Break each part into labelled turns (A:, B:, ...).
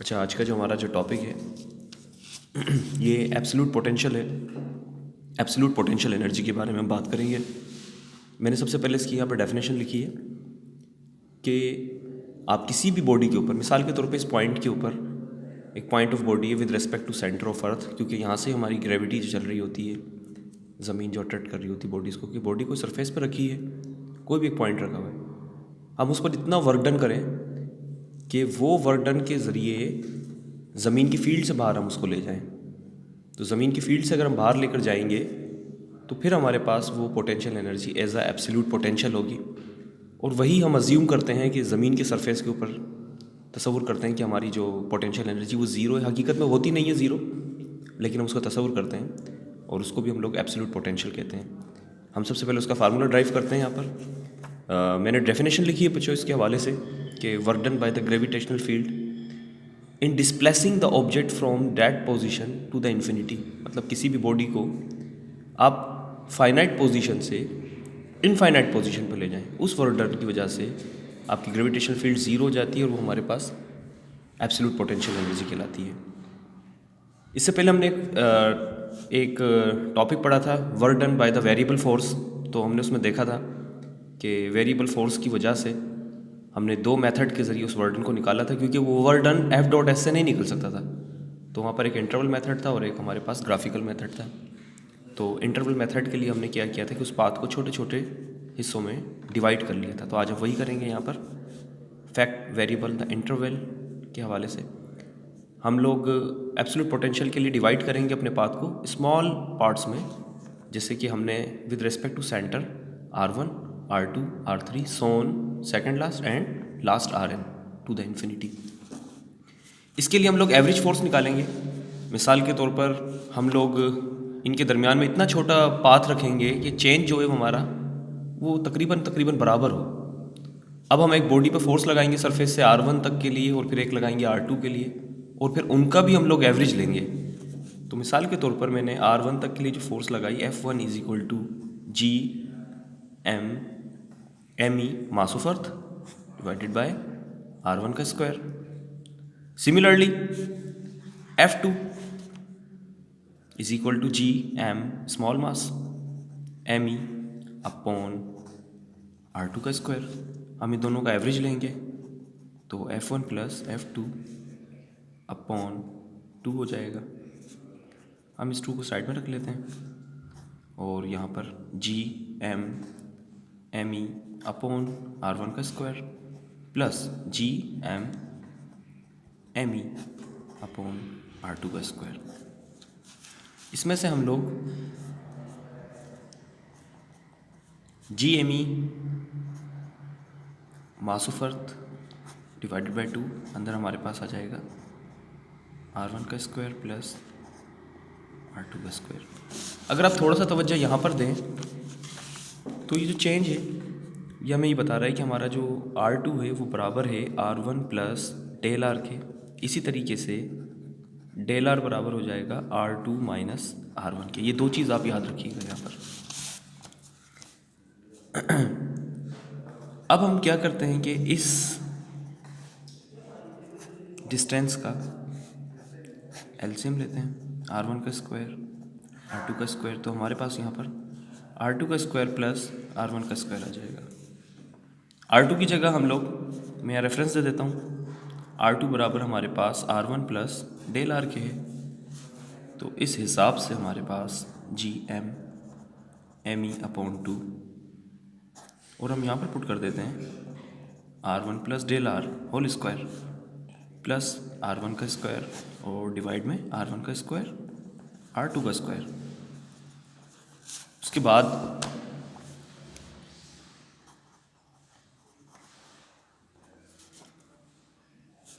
A: अच्छा, आज का जो हमारा जो टॉपिक है ये एब्सोल्यूट पोटेंशियल है। एब्सोल्यूट पोटेंशियल एनर्जी के बारे में हम बात करेंगे। मैंने सबसे पहले इसकी यहाँ पर डेफिनेशन लिखी है कि आप किसी भी बॉडी के ऊपर, मिसाल के तौर पे इस पॉइंट के ऊपर एक पॉइंट ऑफ बॉडी है with respect to centre of earth, क्योंकि यहाँ से हमारी ग्रेविटी जो चल रही होती है, ज़मीन जो अट्रैक्ट कर रही होती है बॉडीज़ को, कि बॉडी को सरफेस पर रखी है, कोई भी एक पॉइंट रखा हुआ है, हम उस पर इतना वर्क डन करें कि वो वर्क डन के ज़रिए ज़मीन की फील्ड से बाहर हम उसको ले जाएं। तो ज़मीन की फील्ड से अगर हम बाहर लेकर जाएंगे तो फिर हमारे पास वो potential energy as a absolute potential होगी। और वही हम अज्यूम करते हैं कि ज़मीन के सरफेस के ऊपर तसव्वुर करते हैं कि हमारी जो पोटेंशियल एनर्जी वो ज़ीरो है। हकीकत में होती नहीं है ज़ीरो, लेकिन हम उसका तसव्वुर करते हैं और उसको भी हम लोग एब्सोल्यूट पोटेंशियल कहते हैं। हम सबसे पहले उसका फार्मूला ड्राइव करते हैं। यहाँ पर मैंने डेफिनेशन लिखी है बच्चों इसके हवाले से कि work done by the gravitational field in displacing the object from that position to the infinity. मतलब किसी भी बॉडी को आप फाइनाइट पोजीशन से इनफाइनाइट पोजीशन पर ले जाएं, उस वर्क डन की वजह से आपकी ग्रेविटेशनल फील्ड ज़ीरो हो जाती है और वो हमारे पास एब्सोल्यूट पोटेंशियल एनर्जी कहलाती है। इससे पहले हमने एक टॉपिक पढ़ा था work done by the variable force. तो हमने उसमें देखा था कि वेरिएबल फोर्स की वजह से हमने दो मेथड के ज़रिए उस वर्क डन को निकाला था, क्योंकि वो work done F dot S से नहीं निकल सकता था। तो वहाँ पर एक इंटरवल मेथड था और एक हमारे पास ग्राफिकल मेथड था। तो इंटरवल मेथड के लिए हमने क्या किया था कि उस पाथ को छोटे छोटे हिस्सों में डिवाइड कर लिया था। तो आज हम वही करेंगे। यहाँ पर फैक्ट वेरिएबल द इंटरवल के हवाले से हम लोग एब्सोल्यूट पोटेंशियल के लिए डिवाइड करेंगे अपने पाथ को स्मॉल पार्ट्स में, जैसे कि हमने with respect to centre R1, R2, R3 so on second last and last Rn to the infinity. इसके लिए हम लोग एवरेज फोर्स निकालेंगे। मिसाल के तौर पर हम लोग इनके दरमियान में इतना छोटा पाथ रखेंगे कि चेंज जो है वो हमारा वो तकरीबन बराबर हो। अब हम एक बॉडी पे फोर्स लगाएंगे सरफेस से R1 तक के लिए और फिर एक लगाएंगे R2 के लिए, और फिर उनका भी हम लोग एवरेज लेंगे। तो मिसाल के तौर पर मैंने R1 तक के लिए जो फोर्स लगाई F1 is equal to G M M E mass of earth divided by R1 का square. Similarly F2 is equal to G M small mass M E upon R2 का स्क्वायर। हम इन दोनों का एवरेज लेंगे तो F1 plus F2 upon 2 हो जाएगा। हम इस 2 को साइड में रख लेते हैं और यहाँ पर G M M E upon R1 का square plus G M M E upon R2 का स्क्वायर। इसमें से हम लोग G M E mass of earth divided by 2 अंदर हमारे पास आ जाएगा R1 का स्क्वायर प्लस R2 का स्क्वायर। अगर आप थोड़ा सा तवज्जो यहाँ पर दें तो ये जो चेंज है ये हमें ये बता रहा है कि हमारा जो R2 है वो बराबर है R1 प्लस डेल आर के। इसी तरीके से डेल आर बराबर हो जाएगा R2 माइनस R1 के। ये दो चीज़ आप याद रखिएगा यहाँ पर। अब हम क्या करते हैं कि इस डिस्टेंस का एलसीएम लेते हैं, R1 का स्क्वायर R2 का स्क्वायर। तो हमारे पास यहाँ पर R2 का स्क्वायर प्लस R1 का स्क्वायर आ जाएगा। R2 की जगह हम लोग, मैं यहाँ रेफरेंस दे देता हूँ, R2 बराबर हमारे पास R1 प्लस डेल आर के है। तो इस हिसाब से हमारे पास G M M E upon 2 और हम यहाँ पर पुट कर देते हैं R1 plus del R whole square plus R1 का स्क्वायर और डिवाइड में R1 का स्क्वायर R2 का स्क्वायर। उसके बाद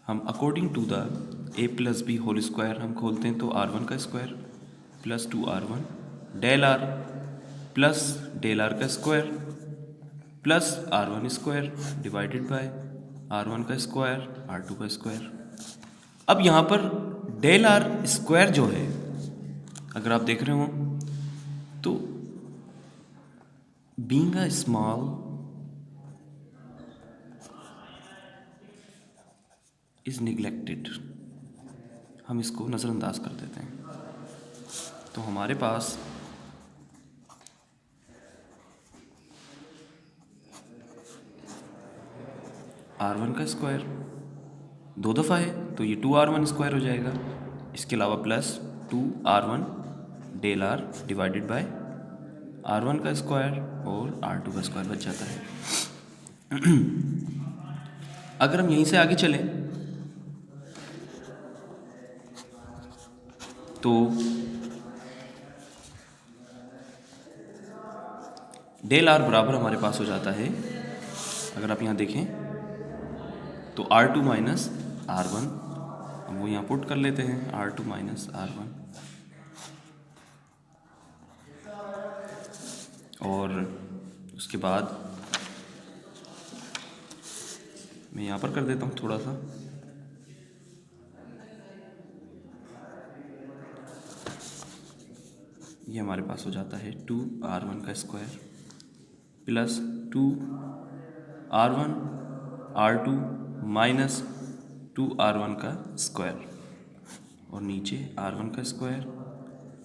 A: हम according to the a plus B whole square हम खोलते हैं तो R1 का square plus 2R1 del R plus del R का square plus R1 square divided by R1 का स्क्वायर R2 का स्क्वायर। अब यहाँ पर डेल आर स्क्वायर जो है अगर आप देख रहे हो तो being a small is neglected हम इसको नज़रअंदाज कर देते हैं। तो हमारे पास R1 का स्क्वायर 2 दफ़ा है तो ये 2R1 स्क्वायर हो जाएगा। इसके अलावा plus 2R1 del R divided by R1 का स्क्वायर और R2 का स्क्वायर बच जाता है। अगर हम यहीं से आगे चलें तो डेल R बराबर हमारे पास हो जाता है, अगर आप यहाँ देखें तो R2 माइनस R1, हम वो यहाँ पुट कर लेते हैं R2 माइनस R1, और उसके बाद मैं यहाँ पर कर देता हूँ थोड़ा सा, ये हमारे पास हो जाता है 2R1 का square plus 2R1 R2 minus 2R1 का स्क्वायर, और नीचे R1 का स्क्वायर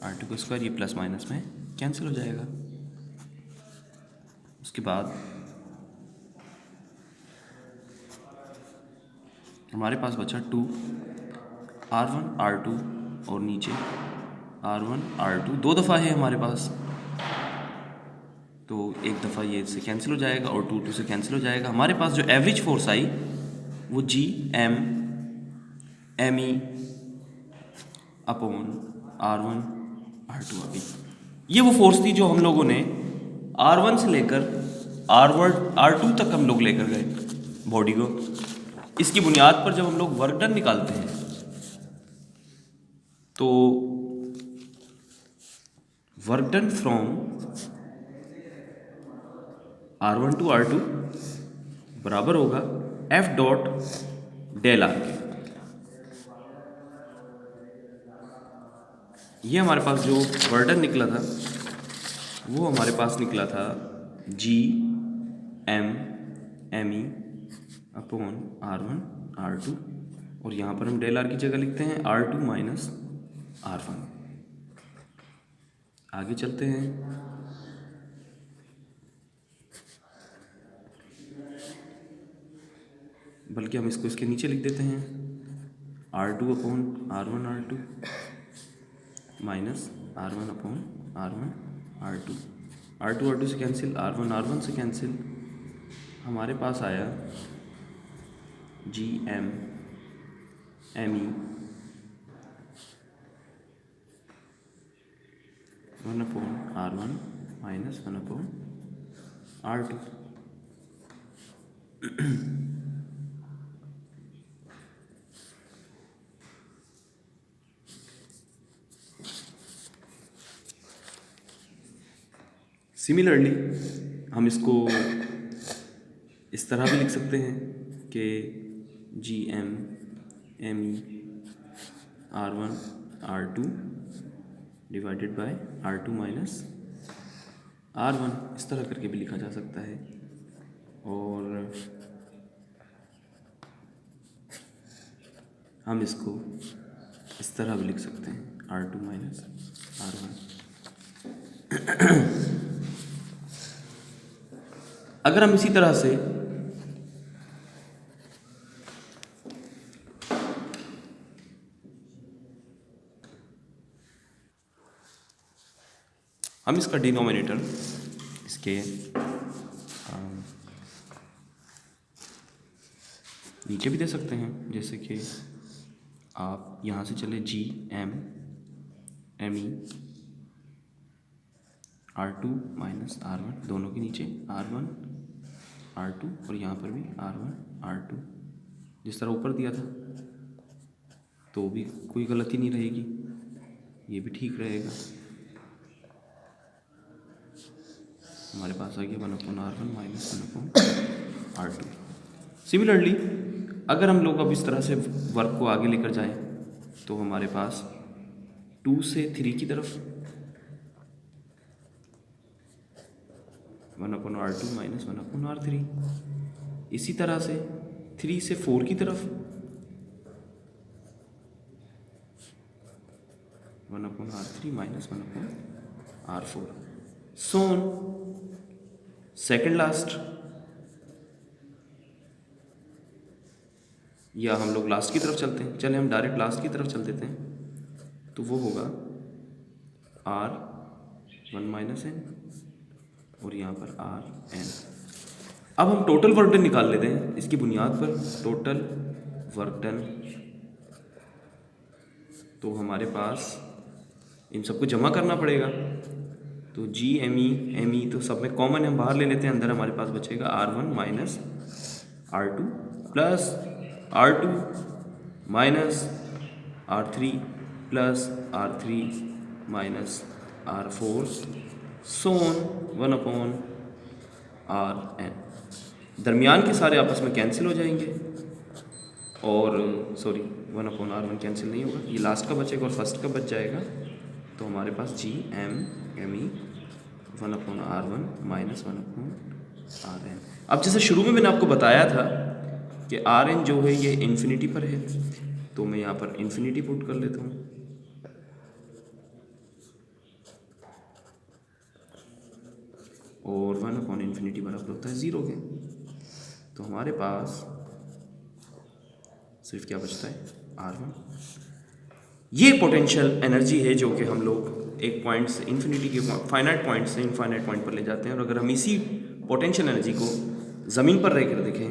A: R2 का स्क्वायर, ये प्लस माइनस में कैंसिल हो जाएगा। उसके बाद हमारे पास बचा 2R1 R2 और नीचे R1 R2 2 दफ़ा है हमारे पास, तो एक दफ़ा ये से कैंसिल हो जाएगा और 2 से कैंसिल हो जाएगा। हमारे पास जो एवरेज फोर्स आई वो GM ME upon R1 R2 आ गई। ये वो फोर्स थी जो हम लोगों ने R1 से लेकर R2 तक हम लोग लेकर गए बॉडी को। इसकी बुनियाद पर जब हम लोग वर्क डन निकालते हैं तो work done from R1 to R2 बराबर होगा F डॉट डेल R के। ये हमारे पास जो वर्क डन निकला था वो हमारे पास निकला था GM ME upon R1 R2, और यहाँ पर हम डेल R की जगह लिखते हैं R2 माइनस R1। आगे चलते हैं, बल्कि हम इसको इसके नीचे लिख देते हैं R2 upon R1 R2 minus R1 upon R1 R2, R2 R2 से कैंसिल, R1 R1 से कैंसिल, हमारे पास आया GM ME 1 upon R1 minus 1 upon R2। Similarly हम इसको इस तरह भी लिख सकते हैं कि GM ME R1 R2 divided by R2 minus R1, इस तरह करके भी लिखा जा सकता है। और हम इसको इस तरह भी लिख सकते हैं R2 माइनस R1। अगर हम इसी तरह से हम इसका डिनोमिनेटर इसके नीचे भी दे सकते हैं, जैसे कि आप यहाँ से चले GM ME R2 minus R1, दोनों के नीचे R1 R2, और यहाँ पर भी R1 R2, जिस तरह ऊपर दिया था, तो भी कोई गलती नहीं रहेगी, ये भी ठीक रहेगा। हमारे पास आ गया 1 upon R1 minus 1 upon R2। Similarly अगर हम लोग अब इस तरह से वर्क को आगे लेकर जाएं तो हमारे पास 2 से 3 की तरफ 1 upon R2 minus 1 upon R3, इसी तरह से 3 से 4 की तरफ 1/r3 माइनस 1/r4 सोन सेकेंड लास्ट, या हम लोग लास्ट की तरफ चलते हैं? चले हम डायरेक्ट लास्ट की तरफ चल देते हैं। तो वो होगा R1 माइनस n और यहाँ पर Rn। अब हम टोटल वर्क डन निकाल लेते हैं इसकी बुनियाद पर। टोटल वर्क डन, तो हमारे पास इन सबको जमा करना पड़ेगा। तो GME तो सब में कॉमन हम बाहर ले लेते हैं, अंदर हमारे पास बचेगा R1 minus R2 plus R2 minus R3 plus R3 minus R4 सोन 1/Rn। दरमियान के सारे आपस में कैंसिल हो जाएंगे और 1/R1 कैंसिल नहीं होगा, ये लास्ट का बचेगा और फर्स्ट का बच जाएगा। तो हमारे पास GME 1/R1 माइनस 1/Rn। अब जैसे शुरू में मैंने आपको बताया था कि Rn जो है ये इन्फिनिटी पर है, तो मैं यहाँ पर इन्फिनिटी पुट कर लेता हूँ। और 1/इन्फिनिटी बराबर होता है 0 के। तो हमारे पास सिर्फ क्या बचता है? R1। ये पोटेंशियल एनर्जी है जो कि हम लोग एक पॉइंट से इन्फिनिटी के फाइनाइट पॉइंट से इनफाइनाइट पॉइंट पर ले जाते हैं। और अगर हम इसी पोटेंशियल एनर्जी को ज़मीन पर रहकर देखें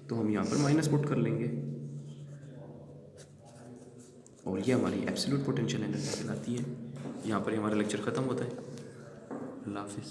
A: तो हम यहाँ पर माइनस पुट कर लेंगे और ये हमारी एब्सोल्यूट पोटेंशियल एनर्जी कहलाती है। यहाँ पर हमारा लेक्चर ख़त्म होता है। अल्लाह हाफिज़।